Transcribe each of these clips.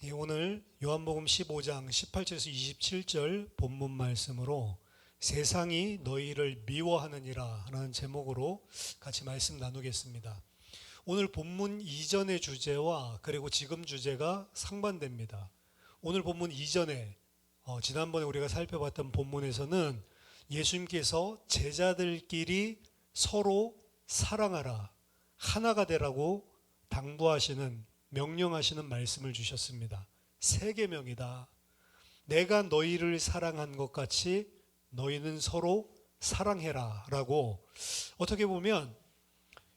오늘 요한복음 15장 18절에서 27절 본문 말씀으로 세상이 너희를 미워하느니라 라는 제목으로 같이 말씀 나누겠습니다. 오늘 본문 이전의 주제와 그리고 지금 주제가 상반됩니다. 오늘 본문 이전에 지난번에 우리가 살펴봤던 본문에서는 예수님께서 제자들끼리 서로 사랑하라, 하나가 되라고 당부하시는, 명령하시는 말씀을 주셨습니다. 세 계명이다. 내가 너희를 사랑한 것 같이 너희는 서로 사랑해라 라고 어떻게 보면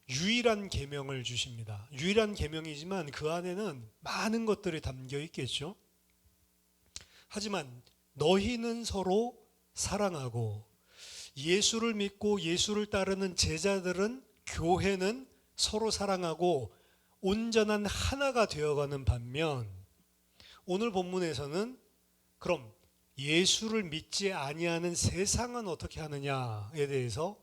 유일한 계명을 주십니다. 유일한 계명이지만 그 안에는 많은 것들이 담겨 있겠죠. 하지만 너희는 서로 사랑하고, 예수를 믿고 예수를 따르는 제자들은, 교회는 서로 사랑하고 온전한 하나가 되어가는 반면, 오늘 본문에서는 그럼 예수를 믿지 아니하는 세상은 어떻게 하느냐에 대해서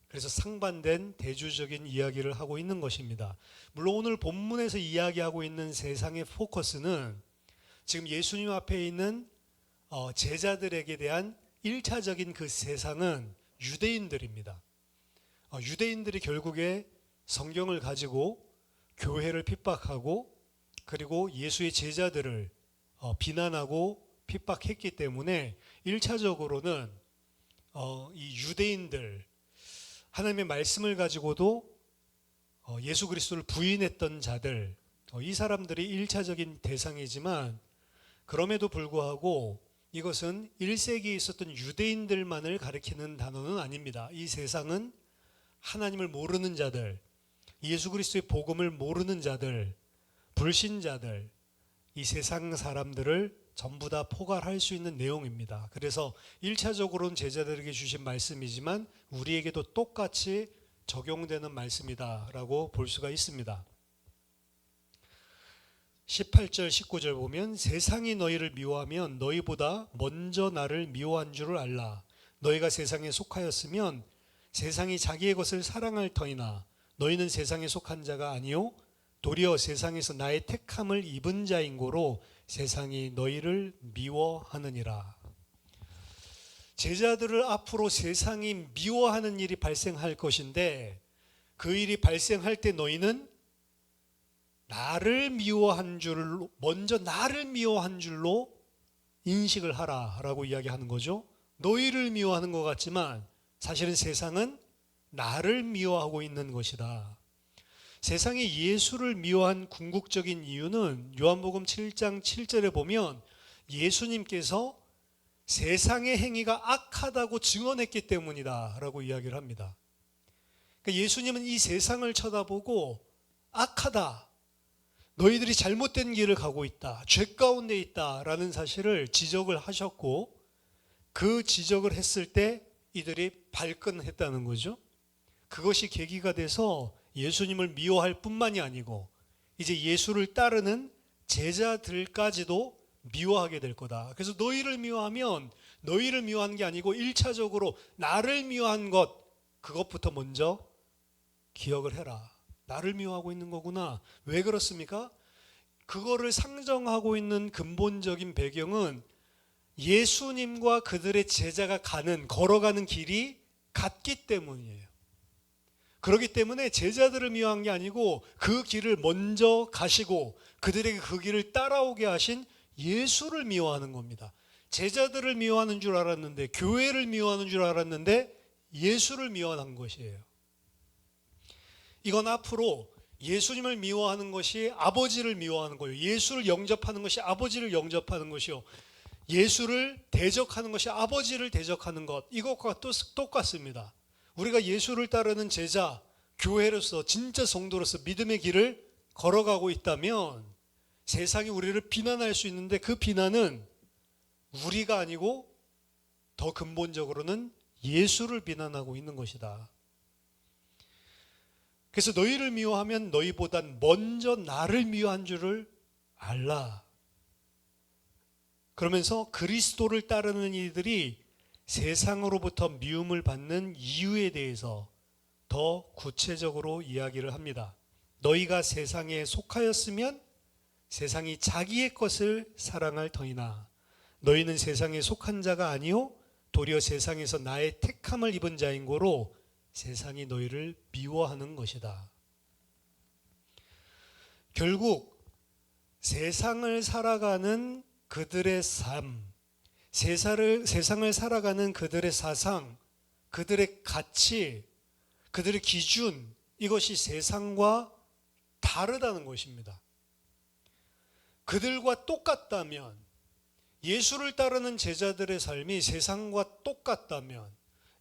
그래서 상반된 대주적인 이야기를 하고 있는 것입니다. 물론 오늘 본문에서 이야기하고 있는 세상의 포커스는 지금 예수님 앞에 있는 제자들에게 대한 1차적인 그 세상은 유대인들입니다. 유대인들이 결국에 성경을 가지고 교회를 핍박하고 그리고 예수의 제자들을 비난하고 핍박했기 때문에 1차적으로는 이 유대인들, 하나님의 말씀을 가지고도 예수 그리스도를 부인했던 자들, 이 사람들이 1차적인 대상이지만 그럼에도 불구하고 이것은 1세기에 있었던 유대인들만을 가리키는 단어는 아닙니다. 이 세상은 하나님을 모르는 자들, 예수 그리스도의 복음을 모르는 자들, 불신자들, 이 세상 사람들을 전부 다 포괄할 수 있는 내용입니다. 그래서 1차적으로는 제자들에게 주신 말씀이지만 우리에게도 똑같이 적용되는 말씀이다라고 볼 수가 있습니다. 18절 19절 보면 세상이 너희를 미워하면 너희보다 먼저 나를 미워한 줄을 알라. 너희가 세상에 속하였으면 세상이 자기의 것을 사랑할 터이나 너희는 세상에 속한 자가 아니요 도리어 세상에서 나의 택함을 입은 자인 고로 세상이 너희를 미워하느니라. 제자들을 앞으로 세상이 미워하는 일이 발생할 것인데 그 일이 발생할 때 너희는 나를 미워한 줄로, 먼저 나를 미워한 줄로 인식을 하라라고 이야기하는 거죠. 너희를 미워하는 것 같지만 사실은 세상은 나를 미워하고 있는 것이다. 세상이 예수를 미워한 궁극적인 이유는 요한복음 7장 7절에 보면 예수님께서 세상의 행위가 악하다고 증언했기 때문이다 라고 이야기를 합니다. 그러니까 예수님은 이 세상을 쳐다보고 악하다, 너희들이 잘못된 길을 가고 있다, 죄 가운데 있다 라는 사실을 지적을 하셨고, 그 지적을 했을 때 이들이 발끈했다는 거죠. 그것이 계기가 돼서 예수님을 미워할 뿐만이 아니고 이제 예수를 따르는 제자들까지도 미워하게 될 거다. 그래서 너희를 미워하면 너희를 미워한 게 아니고 1차적으로 나를 미워한 것, 그것부터 먼저 기억을 해라. 나를 미워하고 있는 거구나. 왜 그렇습니까? 그거를 상정하고 있는 근본적인 배경은 예수님과 그들의 제자가 걸어가는 길이 같기 때문이에요. 그렇기 때문에 제자들을 미워한 게 아니고 그 길을 먼저 가시고 그들에게 그 길을 따라오게 하신 예수를 미워하는 겁니다. 제자들을 미워하는 줄 알았는데, 교회를 미워하는 줄 알았는데 예수를 미워한 것이에요. 이건 앞으로 예수님을 미워하는 것이 아버지를 미워하는 거예요. 예수를 영접하는 것이 아버지를 영접하는 것이요, 예수를 대적하는 것이 아버지를 대적하는 것, 이것과 또 똑같습니다. 우리가 예수를 따르는 제자, 교회로서, 진짜 성도로서 믿음의 길을 걸어가고 있다면 세상이 우리를 비난할 수 있는데 그 비난은 우리가 아니고 더 근본적으로는 예수를 비난하고 있는 것이다. 그래서 너희를 미워하면 너희보단 먼저 나를 미워한 줄을 알라. 그러면서 그리스도를 따르는 이들이 세상으로부터 미움을 받는 이유에 대해서 더 구체적으로 이야기를 합니다. 너희가 세상에 속하였으면 세상이 자기의 것을 사랑할 터이나 너희는 세상에 속한 자가 아니요 도리어 세상에서 나의 택함을 입은 자인 고로 세상이 너희를 미워하는 것이다. 결국 세상을 살아가는 그들의 삶, 세상을 살아가는 그들의 사상, 그들의 가치, 그들의 기준, 이것이 세상과 다르다는 것입니다. 그들과 똑같다면, 예수를 따르는 제자들의 삶이 세상과 똑같다면,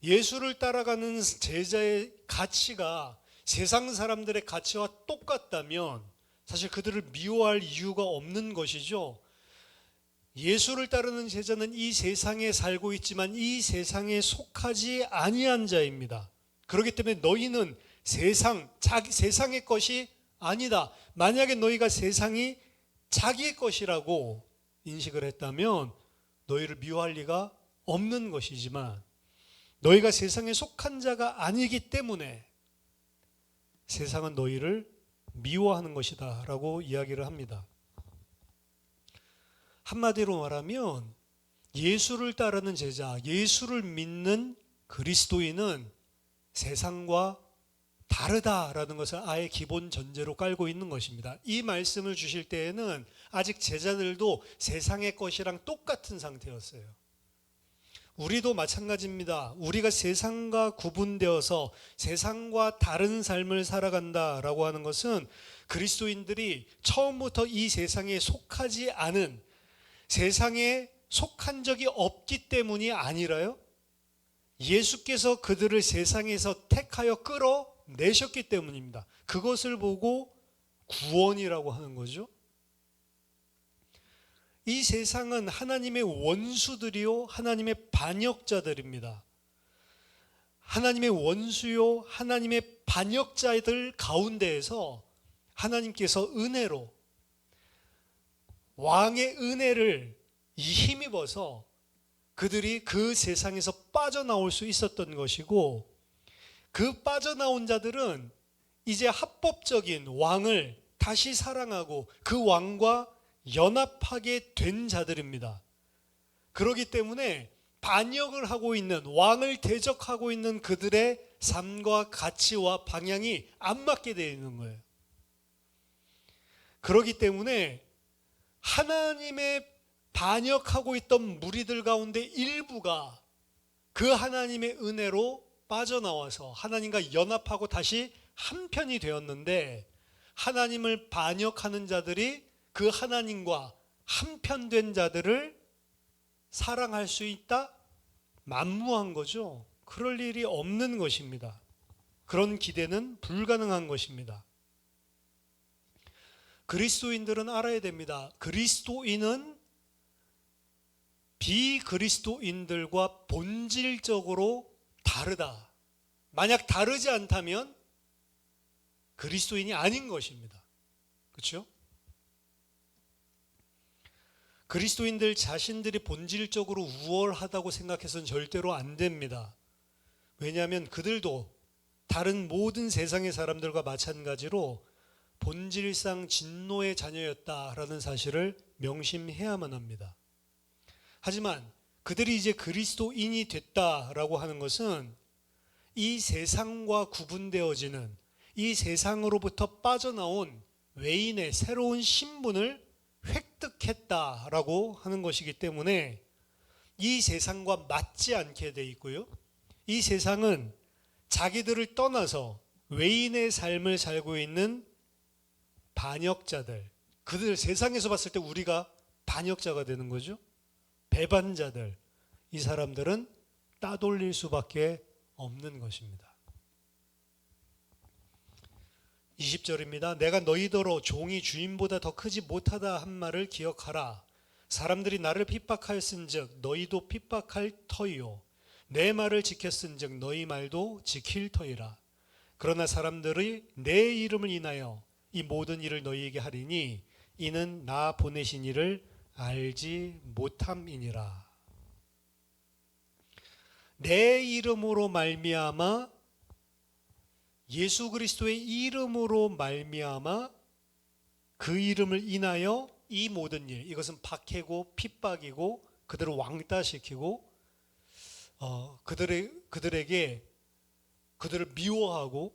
예수를 따라가는 제자의 가치가 세상 사람들의 가치와 똑같다면 사실 그들을 미워할 이유가 없는 것이죠. 예수를 따르는 제자는 이 세상에 살고 있지만 이 세상에 속하지 아니한 자입니다. 그렇기 때문에 너희는 세상의 것이 아니다. 만약에 너희가 세상이 자기의 것이라고 인식을 했다면 너희를 미워할 리가 없는 것이지만 너희가 세상에 속한 자가 아니기 때문에 세상은 너희를 미워하는 것이다 라고 이야기를 합니다. 한마디로 말하면 예수를 따르는 제자, 예수를 믿는 그리스도인은 세상과 다르다라는 것을 아예 기본 전제로 깔고 있는 것입니다. 이 말씀을 주실 때에는 아직 제자들도 세상의 것이랑 똑같은 상태였어요. 우리도 마찬가지입니다. 우리가 세상과 구분되어서 세상과 다른 삶을 살아간다라고 하는 것은 그리스도인들이 처음부터 이 세상에 속하지 않은, 세상에 속한 적이 없기 때문이 아니라요, 예수께서 그들을 세상에서 택하여 끌어내셨기 때문입니다. 그것을 보고 구원이라고 하는 거죠. 이 세상은 하나님의 원수들이요 하나님의 반역자들입니다. 하나님의 원수요 하나님의 반역자들 가운데에서 하나님께서 은혜로, 왕의 은혜를 힘입어서 그들이 그 세상에서 빠져나올 수 있었던 것이고, 그 빠져나온 자들은 이제 합법적인 왕을 다시 사랑하고 그 왕과 연합하게 된 자들입니다. 그렇기 때문에 반역을 하고 있는, 왕을 대적하고 있는 그들의 삶과 가치와 방향이 안 맞게 되어 있는 거예요. 그렇기 때문에 하나님의 반역하고 있던 무리들 가운데 일부가 그 하나님의 은혜로 빠져나와서 하나님과 연합하고 다시 한편이 되었는데, 하나님을 반역하는 자들이 그 하나님과 한편된 자들을 사랑할 수 있다? 만무한 거죠. 그럴 일이 없는 것입니다. 그런 기대는 불가능한 것입니다. 그리스도인들은 알아야 됩니다. 그리스도인은 비그리스도인들과 본질적으로 다르다. 만약 다르지 않다면 그리스도인이 아닌 것입니다. 그렇죠? 그리스도인들 자신들이 본질적으로 우월하다고 생각해서는 절대로 안 됩니다. 왜냐하면 그들도 다른 모든 세상의 사람들과 마찬가지로 본질상 진노의 자녀였다라는 사실을 명심해야만 합니다. 하지만 그들이 이제 그리스도인이 됐다라고 하는 것은 이 세상과 구분되어지는, 이 세상으로부터 빠져나온 외인의 새로운 신분을 획득했다라고 하는 것이기 때문에 이 세상과 맞지 않게 돼 있고요, 이 세상은 자기들을 떠나서 외인의 삶을 살고 있는 반역자들, 그들 세상에서 봤을 때 우리가 반역자가 되는 거죠. 배반자들, 이 사람들은 따돌릴 수밖에 없는 것입니다. 20절입니다. 내가 너희더러 종이 주인보다 더 크지 못하다 한 말을 기억하라. 사람들이 나를 핍박하였은즉 너희도 핍박할 터이요 내 말을 지켰은즉 너희 말도 지킬 터이라. 그러나 사람들이 내 이름을 인하여 이 모든 일을 너희에게 하리니 이는 나 보내신 이를 알지 못함이니라. 내 이름으로 말미암아, 예수 그리스도의 이름으로 말미암아 그 이름을 인하여 이 모든 일, 이것은 박해고 핍박이고 그들을 왕따시키고 그들에게 그들을 미워하고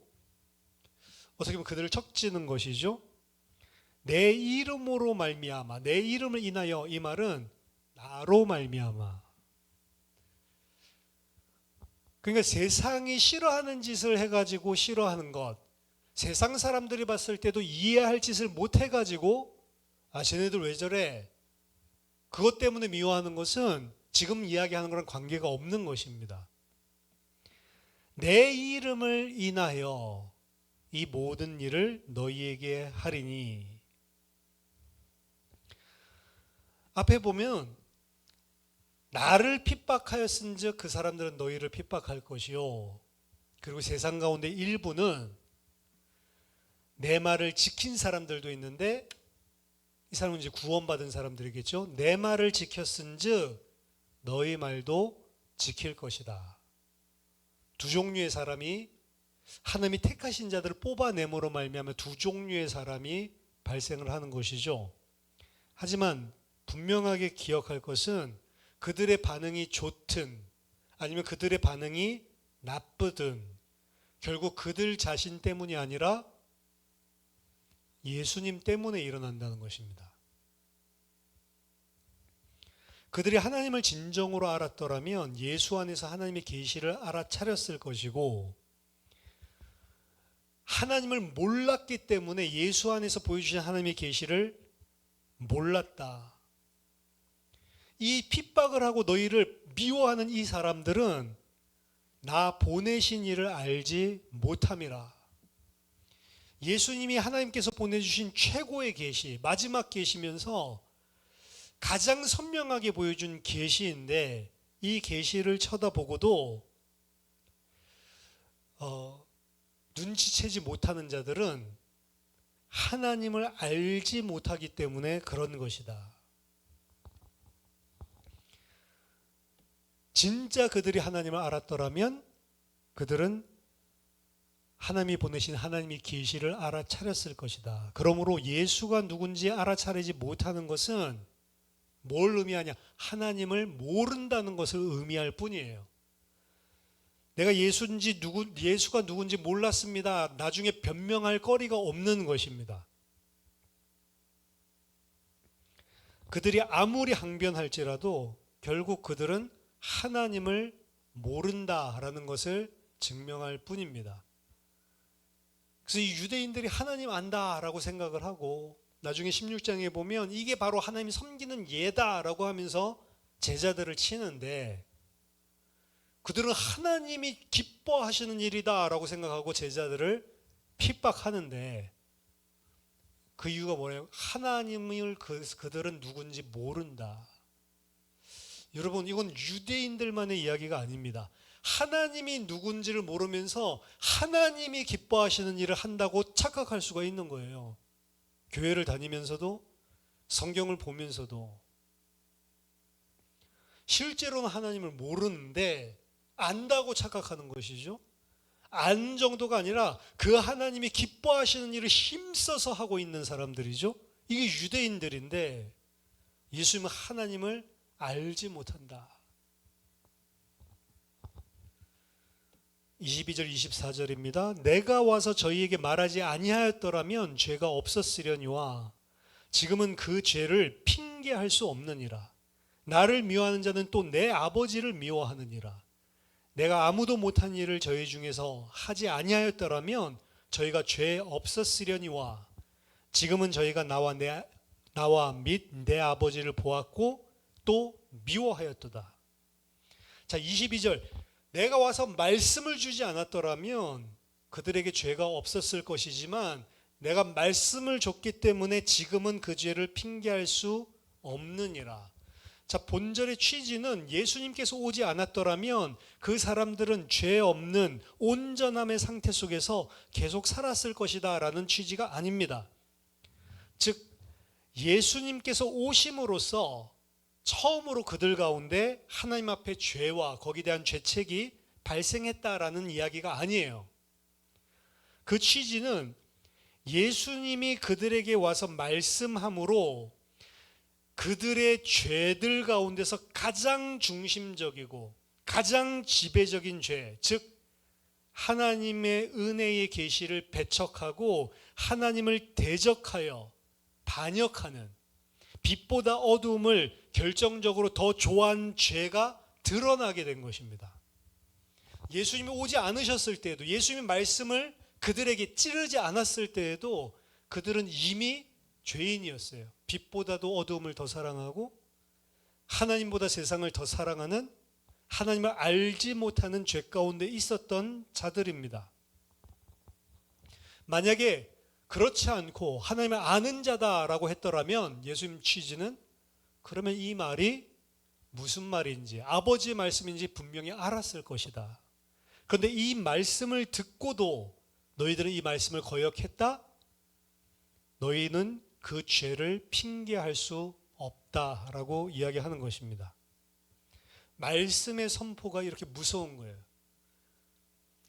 어떻게 보면 그들을 척지는 것이죠. 내 이름으로 말미암아, 내 이름을 인하여, 이 말은 나로 말미암아. 그러니까 세상이 싫어하는 짓을 해가지고 싫어하는 것, 세상 사람들이 봤을 때도 이해할 짓을 못 해가지고 쟤네들 왜 저래? 그것 때문에 미워하는 것은 지금 이야기하는 거랑 관계가 없는 것입니다. 내 이름을 인하여 이 모든 일을 너희에게 하리니. 앞에 보면 나를 핍박하였은즉 그 사람들은 너희를 핍박할 것이요. 그리고 세상 가운데 일부는 내 말을 지킨 사람들도 있는데 이 사람은 이제 구원받은 사람들이겠죠. 내 말을 지켰은즉 너희 말도 지킬 것이다. 두 종류의 사람이, 하나님이 택하신 자들을 뽑아내므로 말미암아 두 종류의 사람이 발생을 하는 것이죠. 하지만 분명하게 기억할 것은 그들의 반응이 좋든 아니면 그들의 반응이 나쁘든 결국 그들 자신 때문이 아니라 예수님 때문에 일어난다는 것입니다. 그들이 하나님을 진정으로 알았더라면 예수 안에서 하나님의 계시를 알아차렸을 것이고, 하나님을 몰랐기 때문에 예수 안에서 보여주신 하나님의 계시를 몰랐다. 이 핍박을 하고 너희를 미워하는 이 사람들은 나 보내신 이를 알지 못함이라. 예수님이 하나님께서 보내주신 최고의 계시, 마지막 계시면서 가장 선명하게 보여준 계시인데, 이 계시를 쳐다보고도 눈치채지 못하는 자들은 하나님을 알지 못하기 때문에 그런 것이다. 진짜 그들이 하나님을 알았더라면 그들은 하나님이 보내신 하나님의 계시를 알아차렸을 것이다. 그러므로 예수가 누군지 알아차리지 못하는 것은 뭘 의미하냐? 하나님을 모른다는 것을 의미할 뿐이에요. 내가 예수가 누군지 몰랐습니다. 나중에 변명할 거리가 없는 것입니다. 그들이 아무리 항변할지라도 결국 그들은 하나님을 모른다라는 것을 증명할 뿐입니다. 그래서 이 유대인들이 하나님 안다라고 생각을 하고 나중에 16장에 보면 이게 바로 하나님이 섬기는 예다라고 하면서 제자들을 치는데, 그들은 하나님이 기뻐하시는 일이다라고 생각하고 제자들을 핍박하는데, 그 이유가 뭐예요? 하나님을 그들은 누군지 모른다. 여러분, 이건 유대인들만의 이야기가 아닙니다. 하나님이 누군지를 모르면서 하나님이 기뻐하시는 일을 한다고 착각할 수가 있는 거예요. 교회를 다니면서도 성경을 보면서도 실제로는 하나님을 모르는데 안다고 착각하는 것이죠. 안 정도가 아니라 그 하나님이 기뻐하시는 일을 힘써서 하고 있는 사람들이죠. 이게 유대인들인데 예수님은 하나님을 알지 못한다. 22절 24절입니다. 내가 와서 저희에게 말하지 아니하였더라면 죄가 없었으려니와 지금은 그 죄를 핑계할 수 없느니라. 나를 미워하는 자는 또 내 아버지를 미워하느니라. 내가 아무도 못한 일을 저희 중에서 하지 아니하였더라면 저희가 죄 없었으려니와 지금은 저희가 나와 및 내 아버지를 보았고 또 미워하였도다. 자, 22절. 내가 와서 말씀을 주지 않았더라면 그들에게 죄가 없었을 것이지만 내가 말씀을 줬기 때문에 지금은 그 죄를 핑계할 수 없느니라. 자, 본절의 취지는 예수님께서 오지 않았더라면 그 사람들은 죄 없는 온전함의 상태 속에서 계속 살았을 것이다 라는 취지가 아닙니다. 즉 예수님께서 오심으로써 처음으로 그들 가운데 하나님 앞에 죄와 거기에 대한 죄책이 발생했다라는 이야기가 아니에요. 그 취지는 예수님이 그들에게 와서 말씀함으로 그들의 죄들 가운데서 가장 중심적이고 가장 지배적인 죄, 즉 하나님의 은혜의 계시를 배척하고 하나님을 대적하여 반역하는, 빛보다 어두움을 결정적으로 더 좋아한 죄가 드러나게 된 것입니다. 예수님이 오지 않으셨을 때에도, 예수님의 말씀을 그들에게 찌르지 않았을 때에도 그들은 이미 죄인이었어요. 빛보다도 어두움을 더 사랑하고 하나님보다 세상을 더 사랑하는, 하나님을 알지 못하는 죄 가운데 있었던 자들입니다. 만약에 그렇지 않고 하나님을 아는 자다라고 했더라면 예수님 취지는, 그러면 이 말이 무슨 말인지, 아버지의 말씀인지 분명히 알았을 것이다. 그런데 이 말씀을 듣고도 너희들은 이 말씀을 거역했다? 너희는 그 죄를 핑계할 수 없다라고 이야기하는 것입니다. 말씀의 선포가 이렇게 무서운 거예요.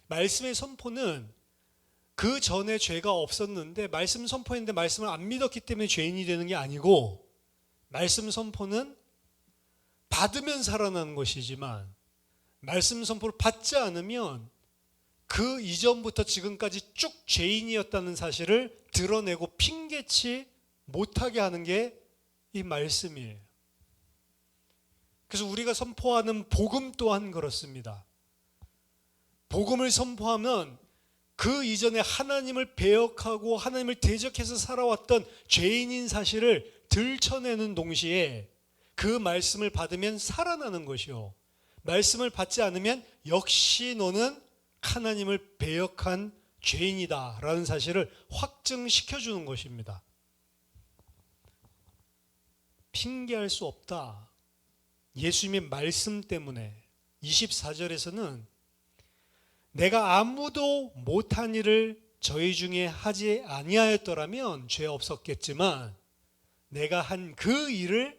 말씀의 선포는 그 전에 죄가 없었는데 말씀 선포했는데 말씀을 안 믿었기 때문에 죄인이 되는 게 아니고, 말씀 선포는 받으면 살아나는 것이지만 말씀 선포를 받지 않으면 그 이전부터 지금까지 쭉 죄인이었다는 사실을 드러내고 핑계치 못하게 하는 게 이 말씀이에요. 그래서 우리가 선포하는 복음 또한 그렇습니다. 복음을 선포하면 그 이전에 하나님을 배역하고 하나님을 대적해서 살아왔던 죄인인 사실을 들춰내는 동시에 그 말씀을 받으면 살아나는 것이요, 말씀을 받지 않으면 역시 너는 하나님을 배역한 죄인이다 라는 사실을 확증시켜주는 것입니다. 핑계할 수 없다. 예수님의 말씀 때문에 24절에서는 내가 아무도 못한 일을 저희 중에 하지 아니하였더라면 죄 없었겠지만 내가 한 그 일을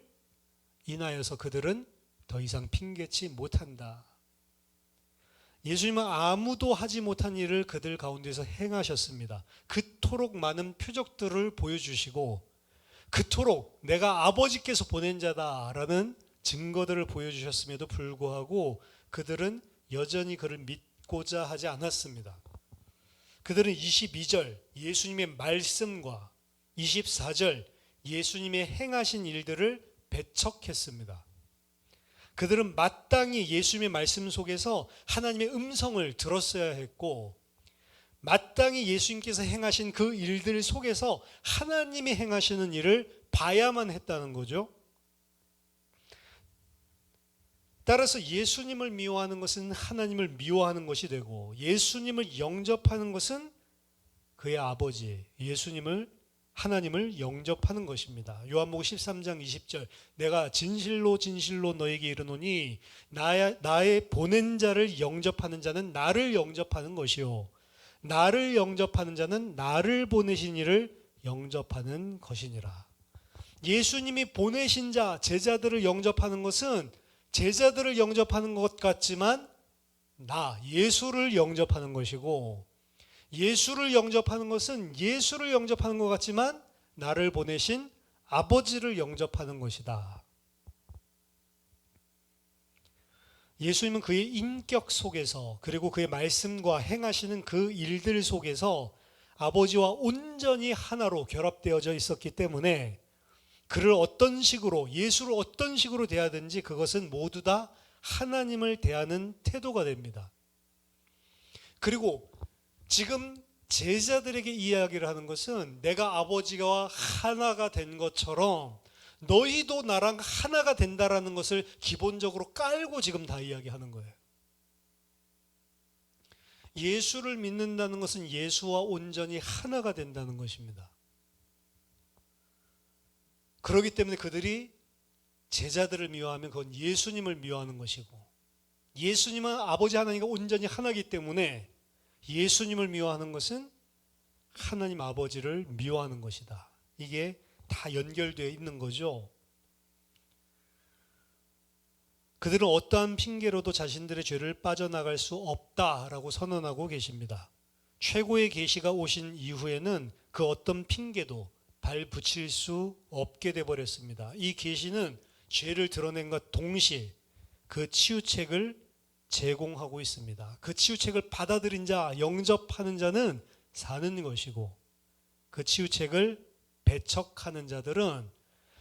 인하여서 그들은 더 이상 핑계치 못한다. 예수님은 아무도 하지 못한 일을 그들 가운데서 행하셨습니다. 그토록 많은 표적들을 보여주시고 그토록 내가 아버지께서 보낸 자다라는 증거들을 보여주셨음에도 불구하고 그들은 여전히 그를 믿고자 하지 않았습니다. 그들은 22절 예수님의 말씀과 24절 예수님의 행하신 일들을 배척했습니다. 그들은 마땅히 예수님의 말씀 속에서 하나님의 음성을 들었어야 했고, 마땅히 예수님께서 행하신 그 일들 속에서 하나님이 행하시는 일을 봐야만 했다는 거죠. 따라서 예수님을 미워하는 것은 하나님을 미워하는 것이 되고, 예수님을 영접하는 것은 그의 아버지 하나님을 영접하는 것입니다. 요한복음 13장 20절 내가 진실로 진실로 너에게 이르노니 나의 보낸 자를 영접하는 자는 나를 영접하는 것이요 나를 영접하는 자는 나를 보내신 이를 영접하는 것이니라. 예수님이 보내신 자, 제자들을 영접하는 것은 제자들을 영접하는 것 같지만 예수를 영접하는 것이고, 예수를 영접하는 것은 예수를 영접하는 것 같지만 나를 보내신 아버지를 영접하는 것이다. 예수님은 그의 인격 속에서 그리고 그의 말씀과 행하시는 그 일들 속에서 아버지와 온전히 하나로 결합되어져 있었기 때문에 그를 어떤 식으로, 예수를 어떤 식으로 대하든지 그것은 모두 다 하나님을 대하는 태도가 됩니다. 그리고 지금 제자들에게 이야기를 하는 것은 내가 아버지와 하나가 된 것처럼 너희도 나랑 하나가 된다라는 것을 기본적으로 깔고 지금 다 이야기하는 거예요. 예수를 믿는다는 것은 예수와 온전히 하나가 된다는 것입니다. 그렇기 때문에 그들이 제자들을 미워하면 그건 예수님을 미워하는 것이고, 예수님은 아버지 하나님과 온전히 하나이기 때문에 예수님을 미워하는 것은 하나님 아버지를 미워하는 것이다. 이게 다 연결되어 있는 거죠. 그들은 어떠한 핑계로도 자신들의 죄를 빠져나갈 수 없다라고 선언하고 계십니다. 최고의 계시가 오신 이후에는 그 어떤 핑계도 발붙일 수 없게 돼 버렸습니다. 이 계시는 죄를 드러낸과 동시에 그 치유책을 제공하고 있습니다. 그 치유책을 받아들인 자, 영접하는 자는 사는 것이고, 그 치유책을 배척하는 자들은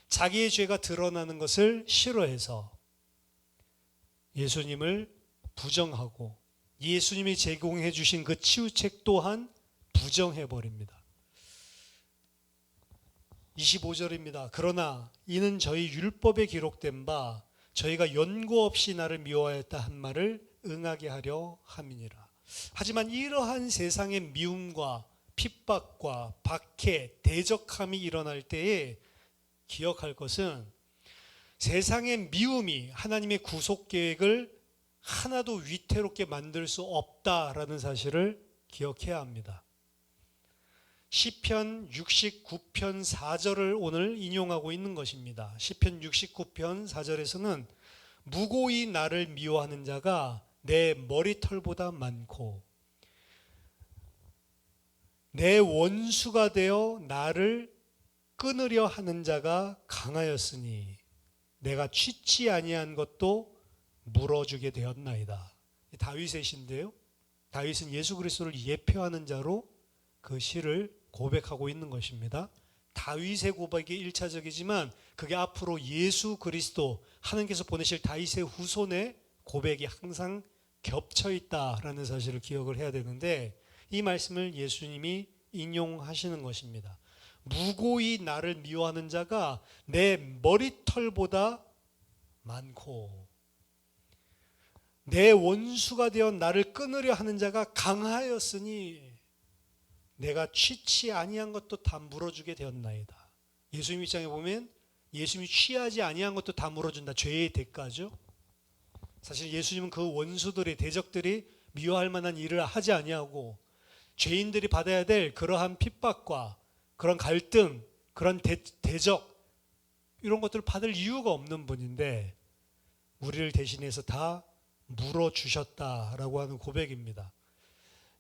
자기의 죄가 드러나는 것을 싫어해서 예수님을 부정하고 예수님이 제공해 주신 그 치유책 또한 부정해 버립니다. 25절입니다. 그러나 이는 저희 율법에 기록된 바 저희가 연고 없이 나를 미워하였다 한 말을 응하게 하려 함이니라. 하지만 이러한 세상의 미움과 핍박과 박해, 대적함이 일어날 때에 기억할 것은 세상의 미움이 하나님의 구속 계획을 하나도 위태롭게 만들 수 없다라는 사실을 기억해야 합니다. 시편 69편 4절을 오늘 인용하고 있는 것입니다. 시편 69편 4절에서는 무고히 나를 미워하는 자가 내 머리털보다 많고 내 원수가 되어 나를 끊으려 하는 자가 강하였으니 내가 취치 아니한 것도 물어주게 되었나이다. 다윗의 시인데요. 다윗은 예수 그리스도를 예표하는 자로 그 시를 고백하고 있는 것입니다. 다윗의 고백이 1차적이지만 그게 앞으로 예수 그리스도 하나님께서 보내실 다윗의 후손의 고백이 항상 겹쳐 있다라는 사실을 기억을 해야 되는데, 이 말씀을 예수님이 인용하시는 것입니다. 무고히 나를 미워하는 자가 내 머리털보다 많고 내 원수가 되어 나를 끊으려 하는 자가 강하였으니 내가 취치 아니한 것도 다 물어주게 되었나이다. 예수님 입장에 보면 예수님이 취하지 아니한 것도 다 물어준다. 죄의 대가죠. 사실 예수님은 그 원수들의 대적들이 미워할 만한 일을 하지 아니하고 죄인들이 받아야 될 그러한 핍박과 그런 갈등, 그런 대적 이런 것들을 받을 이유가 없는 분인데 우리를 대신해서 다 물어주셨다라고 하는 고백입니다.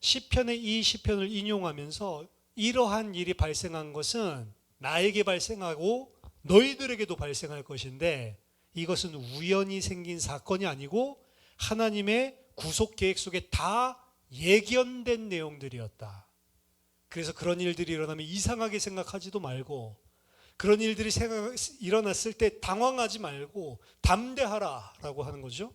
시편의 이 시편을 인용하면서 이러한 일이 발생한 것은 나에게 발생하고 너희들에게도 발생할 것인데 이것은 우연히 생긴 사건이 아니고 하나님의 구속 계획 속에 다 예견된 내용들이었다. 그래서 그런 일들이 일어나면 이상하게 생각하지도 말고 그런 일들이 일어났을 때 당황하지 말고 담대하라라고 하는 거죠.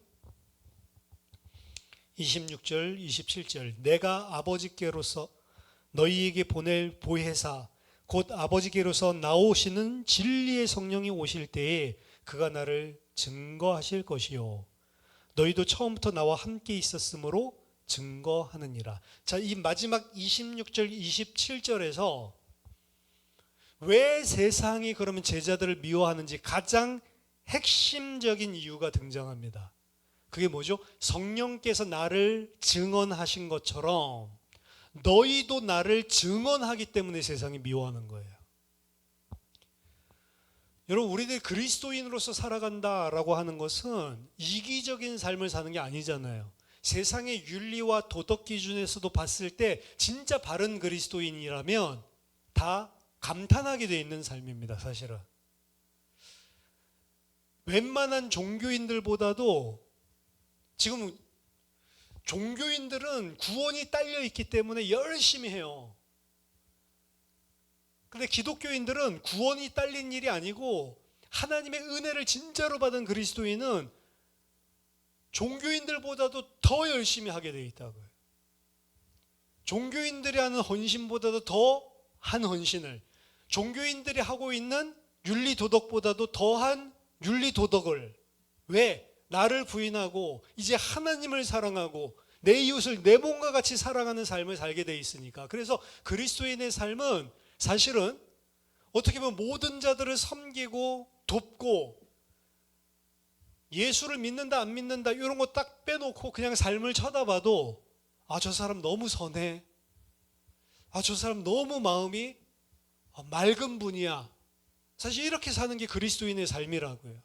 26절, 27절 내가 아버지께로서 너희에게 보낼 보혜사 곧 아버지께로서 나오시는 진리의 성령이 오실 때에 그가 나를 증거하실 것이요 너희도 처음부터 나와 함께 있었으므로 증거하느니라. 자, 이 마지막 26절, 27절에서 왜 세상이 그러면 제자들을 미워하는지 가장 핵심적인 이유가 등장합니다. 그게 뭐죠? 성령께서 나를 증언하신 것처럼 너희도 나를 증언하기 때문에 세상이 미워하는 거예요. 여러분, 우리들이 그리스도인으로서 살아간다라고 하는 것은 이기적인 삶을 사는 게 아니잖아요. 세상의 윤리와 도덕 기준에서도 봤을 때 진짜 바른 그리스도인이라면 다 감탄하게 돼 있는 삶입니다. 사실은 웬만한 종교인들보다도 지금 종교인들은 구원이 딸려 있기 때문에 열심히 해요. 그런데 기독교인들은 구원이 딸린 일이 아니고 하나님의 은혜를 진짜로 받은 그리스도인은 종교인들보다도 더 열심히 하게 되어 있다고요. 종교인들이 하는 헌신보다도 더 한 헌신을, 종교인들이 하고 있는 윤리도덕보다도 더한 윤리도덕을, 왜? 나를 부인하고 이제 하나님을 사랑하고 내 이웃을 내 몸과 같이 사랑하는 삶을 살게 돼 있으니까. 그래서 그리스도인의 삶은 사실은 어떻게 보면 모든 자들을 섬기고 돕고 예수를 믿는다 안 믿는다 이런 거 딱 빼놓고 그냥 삶을 쳐다봐도 아, 저 사람 너무 선해, 아, 저 사람 너무 마음이 맑은 분이야. 사실 이렇게 사는 게 그리스도인의 삶이라고요.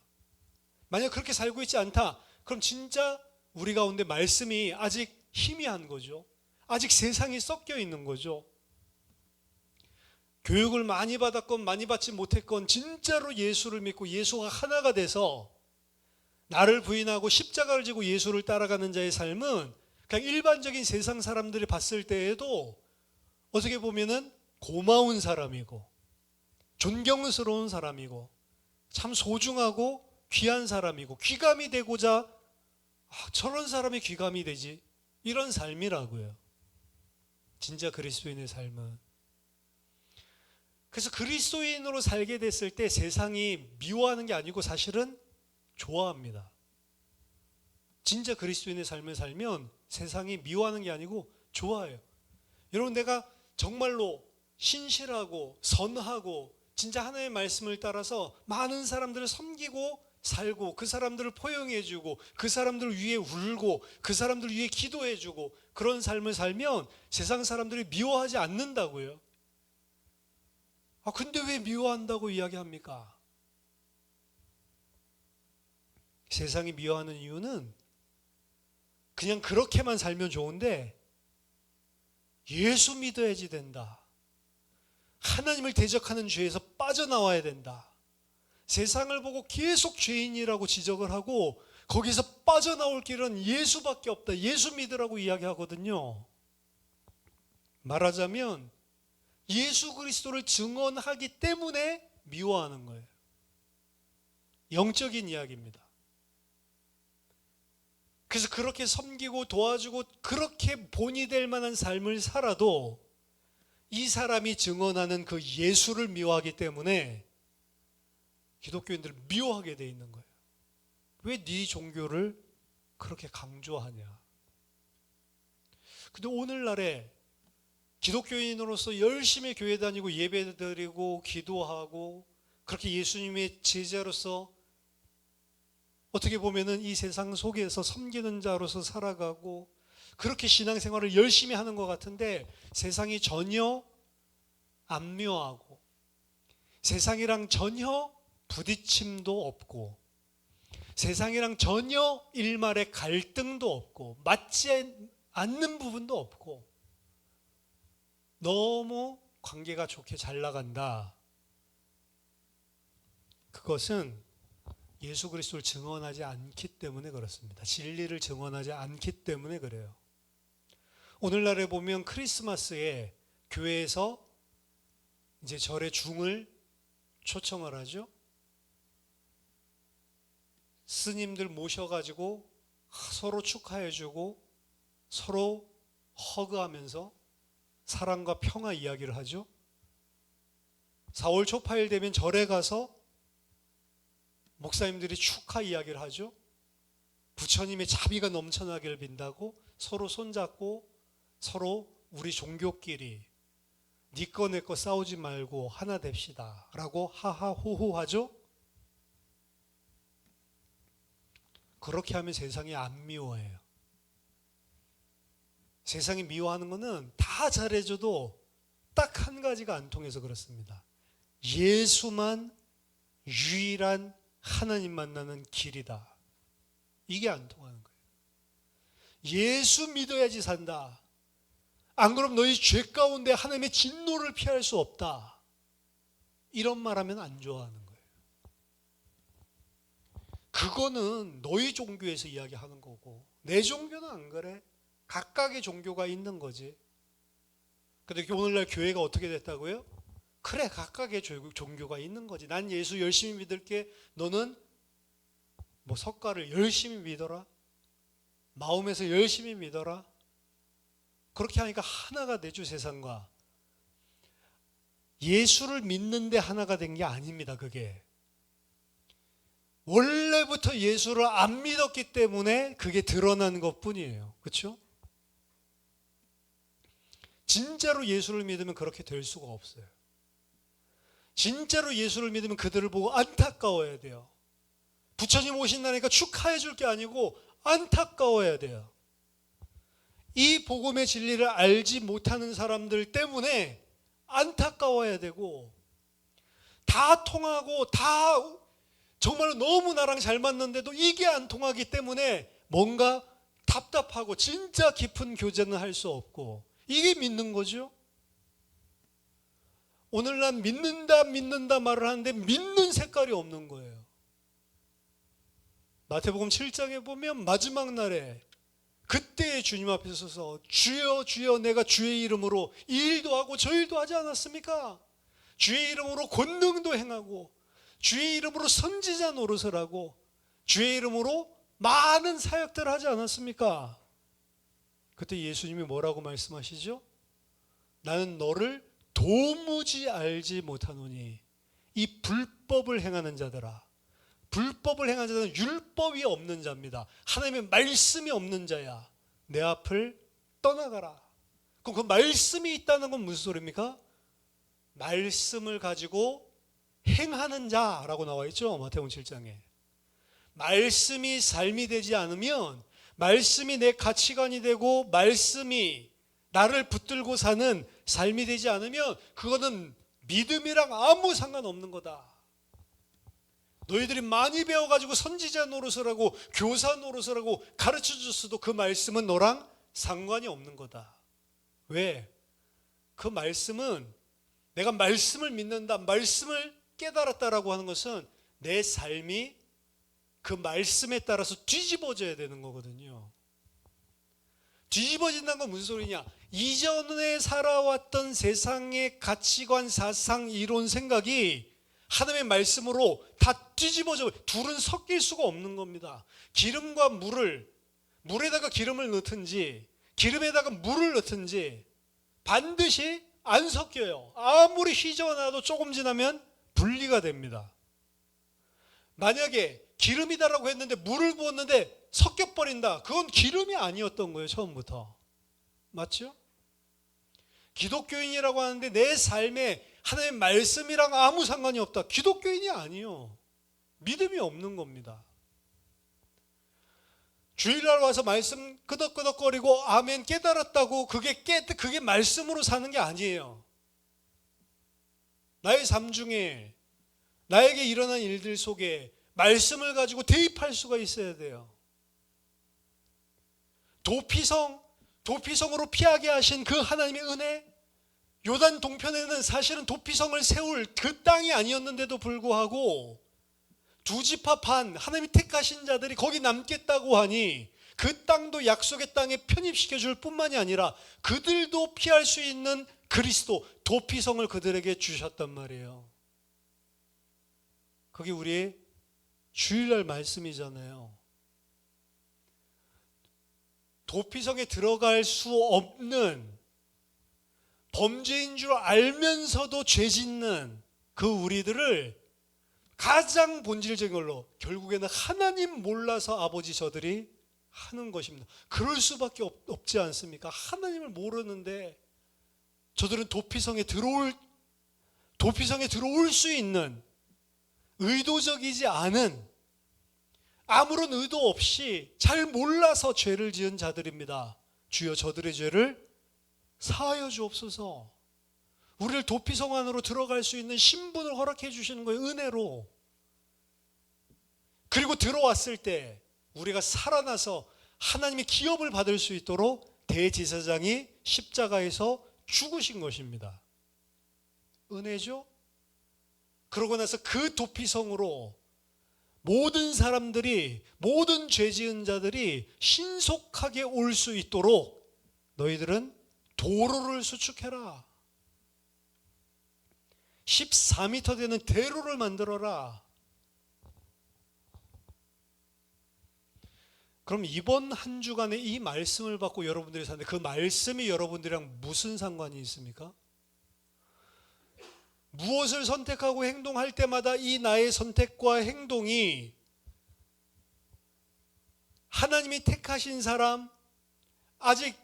만약 그렇게 살고 있지 않다, 그럼 진짜 우리 가운데 말씀이 아직 희미한 거죠. 아직 세상이 섞여 있는 거죠. 교육을 많이 받았건 많이 받지 못했건 진짜로 예수를 믿고 예수가 하나가 돼서 나를 부인하고 십자가를 지고 예수를 따라가는 자의 삶은 그냥 일반적인 세상 사람들이 봤을 때에도 어떻게 보면은 고마운 사람이고 존경스러운 사람이고 참 소중하고 귀한 사람이고 귀감이 되고자 저런 사람이 귀감이 되지, 이런 삶이라고요. 진짜 그리스도인의 삶은. 그래서 그리스도인으로 살게 됐을 때 세상이 미워하는 게 아니고 사실은 좋아합니다. 진짜 그리스도인의 삶을 살면 세상이 미워하는 게 아니고 좋아해요. 여러분, 내가 정말로 신실하고 선하고 진짜 하나님의 말씀을 따라서 많은 사람들을 섬기고 살고 그 사람들을 포용해주고 그 사람들을 위해 울고 그 사람들을 위해 기도해주고 그런 삶을 살면 세상 사람들이 미워하지 않는다고요. 근데 왜 미워한다고 이야기합니까? 세상이 미워하는 이유는 그냥 그렇게만 살면 좋은데 예수 믿어야지 된다. 하나님을 대적하는 죄에서 빠져나와야 된다. 세상을 보고 계속 죄인이라고 지적을 하고 거기서 빠져나올 길은 예수밖에 없다. 예수 믿으라고 이야기하거든요. 말하자면 예수 그리스도를 증언하기 때문에 미워하는 거예요. 영적인 이야기입니다. 그래서 그렇게 섬기고 도와주고 그렇게 본이 될 만한 삶을 살아도 이 사람이 증언하는 그 예수를 미워하기 때문에 기독교인들을 미워하게 돼 있는 거예요. 왜 네 종교를 그렇게 강조하냐? 근데 오늘날에 기독교인으로서 열심히 교회 다니고 예배드리고 기도하고 그렇게 예수님의 제자로서 어떻게 보면은 이 세상 속에서 섬기는 자로서 살아가고 그렇게 신앙생활을 열심히 하는 것 같은데 세상이 전혀 안 묘하고 세상이랑 전혀 부딪힘도 없고 세상이랑 전혀 일말의 갈등도 없고 맞지 않는 부분도 없고 너무 관계가 좋게 잘 나간다. 그것은 예수 그리스도를 증언하지 않기 때문에 그렇습니다. 진리를 증언하지 않기 때문에 그래요. 오늘날에 보면 크리스마스에 교회에서 이제 절의 중을 초청을 하죠. 스님들 모셔가지고 서로 축하해주고 서로 허그하면서 사랑과 평화 이야기를 하죠. 4월 초파일 되면 절에 가서 목사님들이 축하 이야기를 하죠. 부처님의 자비가 넘쳐나기를 빈다고 서로 손잡고 서로 우리 종교끼리 네 거 내 거 싸우지 말고 하나 됩시다 라고 하하호호 하죠. 그렇게 하면 세상이 안 미워해요. 세상이 미워하는 거는 다 잘해줘도 딱 한 가지가 안 통해서 그렇습니다. 예수만 유일한 하나님 만나는 길이다. 이게 안 통하는 거예요. 예수 믿어야지 산다. 안 그럼 너희 죄 가운데 하나님의 진노를 피할 수 없다. 이런 말하면 안 좋아하는 거예요. 그거는 너희 종교에서 이야기하는 거고 내 종교는 안 그래. 각각의 종교가 있는 거지. 근데 오늘날 교회가 어떻게 됐다고요? 그래, 각각의 종교가 있는 거지. 난 예수 열심히 믿을게. 너는 뭐 석가를 열심히 믿어라. 마음에서 열심히 믿어라. 그렇게 하니까 하나가 되죠, 세상과. 예수를 믿는데 하나가 된 게 아닙니다, 그게. 원래부터 예수를 안 믿었기 때문에 그게 드러난 것뿐이에요. 그렇죠? 진짜로 예수를 믿으면 그렇게 될 수가 없어요. 진짜로 예수를 믿으면 그들을 보고 안타까워야 돼요. 부처님 오신다니까 축하해 줄 게 아니고 안타까워야 돼요. 이 복음의 진리를 알지 못하는 사람들 때문에 안타까워야 되고 다 통하고 다 정말로 너무 나랑 잘 맞는데도 이게 안 통하기 때문에 뭔가 답답하고 진짜 깊은 교제는 할 수 없고, 이게 믿는 거죠. 오늘 난 믿는다 말을 하는데 믿는 색깔이 없는 거예요. 마태복음 7장에 보면 마지막 날에 그때 주님 앞에 서서 주여 주여 내가 주의 이름으로 이 일도 하고 저 일도 하지 않았습니까? 주의 이름으로 권능도 행하고 주의 이름으로 선지자 노릇을 하고 주의 이름으로 많은 사역들을 하지 않았습니까? 그때 예수님이 뭐라고 말씀하시죠? 나는 너를 도무지 알지 못하노니 이 불법을 행하는 자들아. 불법을 행하는 자는 율법이 없는 자입니다. 하나님의 말씀이 없는 자야. 내 앞을 떠나가라. 그럼 그 말씀이 있다는 건 무슨 소리입니까? 말씀을 가지고 행하는 자라고 나와 있죠. 마태복음 7장에. 말씀이 삶이 되지 않으면, 말씀이 내 가치관이 되고 말씀이 나를 붙들고 사는 삶이 되지 않으면 그거는 믿음이랑 아무 상관없는 거다. 너희들이 많이 배워가지고 선지자 노릇을 하고 교사 노릇을 하고 가르쳐줬어도 그 말씀은 너랑 상관이 없는 거다. 왜? 그 말씀은, 내가 말씀을 믿는다, 말씀을 깨달았다라고 하는 것은 내 삶이 그 말씀에 따라서 뒤집어져야 되는 거거든요. 뒤집어진다는 건 무슨 소리냐? 이전에 살아왔던 세상의 가치관, 사상, 이론, 생각이 하나님의 말씀으로 다 뒤집어져, 둘은 섞일 수가 없는 겁니다. 기름과 물에다가 기름을 넣든지 기름에다가 물을 넣든지 반드시 안 섞여요. 아무리 휘저어놔도 조금 지나면 분리가 됩니다. 만약에 기름이다라고 했는데 물을 부었는데 섞여버린다. 그건 기름이 아니었던 거예요, 처음부터. 맞죠? 기독교인이라고 하는데 내 삶에 하나님의 말씀이랑 아무 상관이 없다. 기독교인이 아니요. 믿음이 없는 겁니다. 주일날 와서 말씀 끄덕끄덕거리고 아멘 깨달았다고 그게 말씀으로 사는 게 아니에요. 나의 삶 중에 나에게 일어난 일들 속에 말씀을 가지고 대입할 수가 있어야 돼요. 도피성으로 피하게 하신 그 하나님의 은혜, 요단 동편에는 사실은 도피성을 세울 그 땅이 아니었는데도 불구하고 두 지파 반 하나님이 택하신 자들이 거기 남겠다고 하니 그 땅도 약속의 땅에 편입시켜 줄 뿐만이 아니라 그들도 피할 수 있는 그리스도 도피성을 그들에게 주셨단 말이에요. 그게 우리의 주일날 말씀이잖아요. 도피성에 들어갈 수 없는, 범죄인 줄 알면서도 죄 짓는 그 우리들을 가장 본질적인 걸로 결국에는 하나님 몰라서 아버지 저들이 하는 것입니다. 그럴 수밖에 없지 않습니까? 하나님을 모르는데 저들은 도피성에 들어올 수 있는 의도적이지 않은, 아무런 의도 없이 잘 몰라서 죄를 지은 자들입니다. 주여 저들의 죄를 사하여 주옵소서. 우리를 도피성 안으로 들어갈 수 있는 신분을 허락해 주시는 거예요, 은혜로. 그리고 들어왔을 때 우리가 살아나서 하나님의 기업을 받을 수 있도록 대제사장이 십자가에서 죽으신 것입니다. 은혜죠? 그러고 나서 그 도피성으로 모든 사람들이, 모든 죄 지은 자들이 신속하게 올 수 있도록 너희들은 도로를 수축해라. 14m 되는 대로를 만들어라. 그럼 이번 한 주간에 이 말씀을 받고 여러분들이 사는데 그 말씀이 여러분들이랑 무슨 상관이 있습니까? 무엇을 선택하고 행동할 때마다 이 나의 선택과 행동이 하나님이 택하신 사람, 아직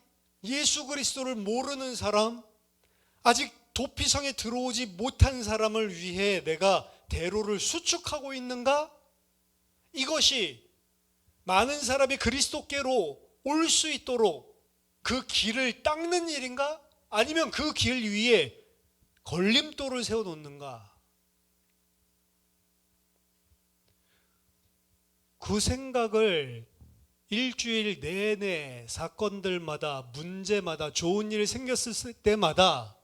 예수 그리스도를 모르는 사람, 아직 도피성에 들어오지 못한 사람을 위해 내가 대로를 수축하고 있는가? 이것이 많은 사람이 그리스도께로 올 수 있도록 그 길을 닦는 일인가? 아니면 그 길 위에 걸림돌을 세워놓는가? 그 생각을 일주일 내내 사건들마다 문제마다 좋은 일이 생겼을 때마다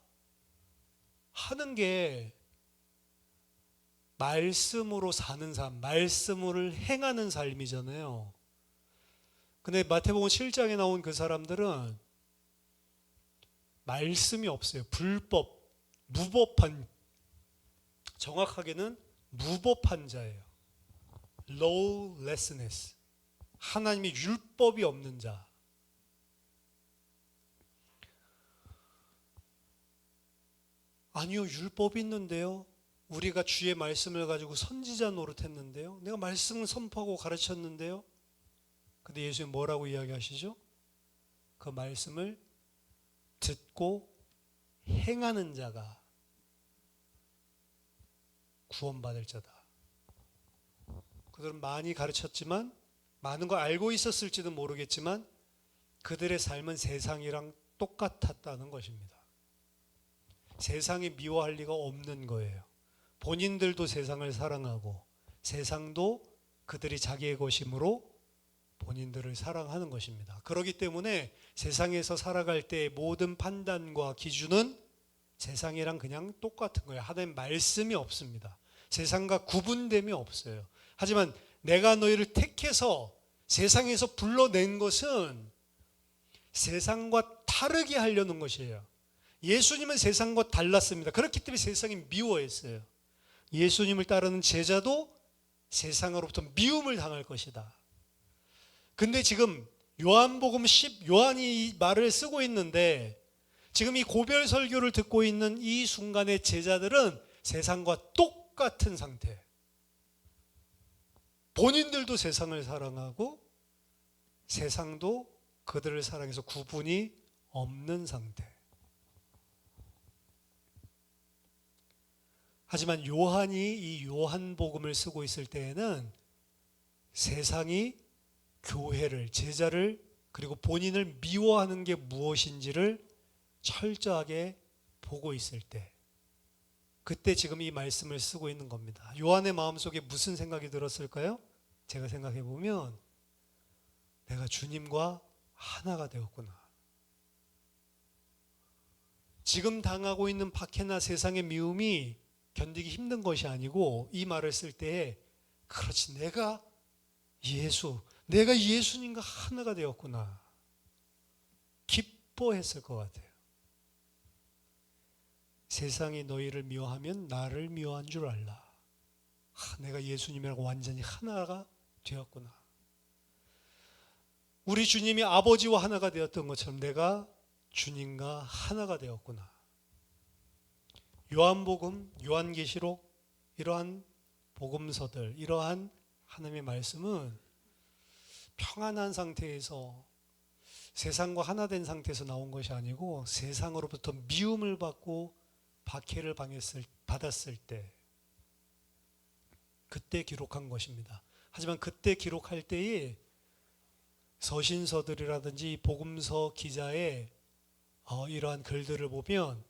하는 게 말씀으로 사는 삶, 말씀을 행하는 삶이잖아요. 근데 마태복음 7장에 나온 그 사람들은 말씀이 없어요. 불법, 무법한, 정확하게는 무법한 자예요. lawlessness, 하나님의 율법이 없는 자. 아니요, 율법이 있는데요. 우리가 주의 말씀을 가지고 선지자 노릇했는데요. 내가 말씀을 선포하고 가르쳤는데요. 근데 예수님 뭐라고 이야기하시죠? 그 말씀을 듣고 행하는 자가 구원받을 자다. 그들은 많이 가르쳤지만, 많은 걸 알고 있었을지도 모르겠지만 그들의 삶은 세상이랑 똑같았다는 것입니다. 세상이 미워할 리가 없는 거예요. 본인들도 세상을 사랑하고 세상도 그들이 자기의 것이므로 본인들을 사랑하는 것입니다. 그렇기 때문에 세상에서 살아갈 때의 모든 판단과 기준은 세상이랑 그냥 똑같은 거예요. 하나님 말씀이 없습니다. 세상과 구분됨이 없어요. 하지만 내가 너희를 택해서 세상에서 불러낸 것은 세상과 다르게 하려는 것이에요. 예수님은 세상과 달랐습니다. 그렇기 때문에 세상이 미워했어요. 예수님을 따르는 제자도 세상으로부터 미움을 당할 것이다. 근데 지금 요한복음 10, 요한이 이 말을 쓰고 있는데 지금 이 고별 설교를 듣고 있는 이 순간의 제자들은 세상과 똑같은 상태. 본인들도 세상을 사랑하고 세상도 그들을 사랑해서 구분이 없는 상태. 하지만 요한이 이 요한복음을 쓰고 있을 때에는 세상이 교회를, 제자를, 그리고 본인을 미워하는 게 무엇인지를 철저하게 보고 있을 때, 그때 지금 이 말씀을 쓰고 있는 겁니다. 요한의 마음속에 무슨 생각이 들었을까요? 제가 생각해 보면 내가 주님과 하나가 되었구나. 지금 당하고 있는 박해나 세상의 미움이 견디기 힘든 것이 아니고 이 말을 쓸 때에 그렇지, 내가 예수님과 하나가 되었구나. 기뻐했을 것 같아요. 세상이 너희를 미워하면 나를 미워한 줄 알라. 내가 예수님이랑 완전히 하나가 되었구나. 우리 주님이 아버지와 하나가 되었던 것처럼 내가 주님과 하나가 되었구나. 요한복음, 요한계시록, 이러한 복음서들, 이러한 하나님의 말씀은 평안한 상태에서, 세상과 하나 된 상태에서 나온 것이 아니고 세상으로부터 미움을 받고 박해를 받았을 때, 그때 기록한 것입니다. 하지만 그때 기록할 때에 서신서들이라든지 복음서 기자의 이러한 글들을 보면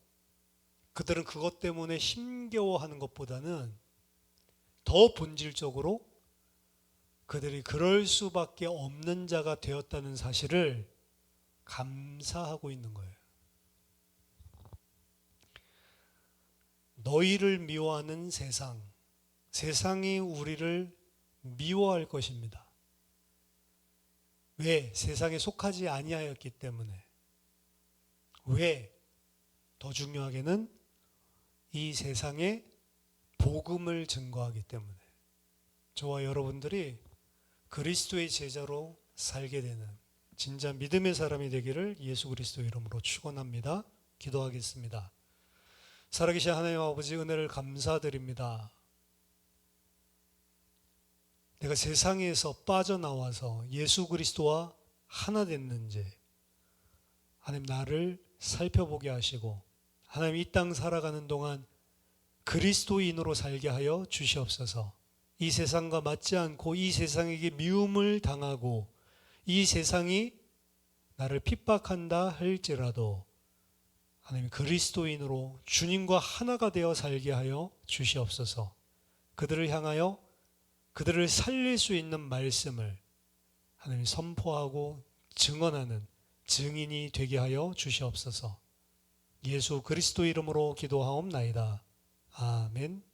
그들은 그것 때문에 힘겨워하는 것보다는 더 본질적으로 그들이 그럴 수밖에 없는 자가 되었다는 사실을 감사하고 있는 거예요. 너희를 미워하는 세상, 세상이 우리를 미워할 것입니다. 왜? 세상에 속하지 아니하였기 때문에. 왜? 더 중요하게는 이 세상에 복음을 증거하기 때문에. 저와 여러분들이 그리스도의 제자로 살게 되는 진짜 믿음의 사람이 되기를 예수 그리스도 이름으로 축원합니다. 기도하겠습니다. 살아계신 하나님 아버지, 은혜를 감사드립니다. 내가 세상에서 빠져나와서 예수 그리스도와 하나 됐는지 하나님 나를 살펴보게 하시고, 하나님 이 땅 살아가는 동안 그리스도인으로 살게 하여 주시옵소서. 이 세상과 맞지 않고 이 세상에게 미움을 당하고 이 세상이 나를 핍박한다 할지라도 하나님 그리스도인으로 주님과 하나가 되어 살게 하여 주시옵소서. 그들을 향하여 그들을 살릴 수 있는 말씀을 하나님 선포하고 증언하는 증인이 되게 하여 주시옵소서. 예수 그리스도 이름으로 기도하옵나이다. 아멘.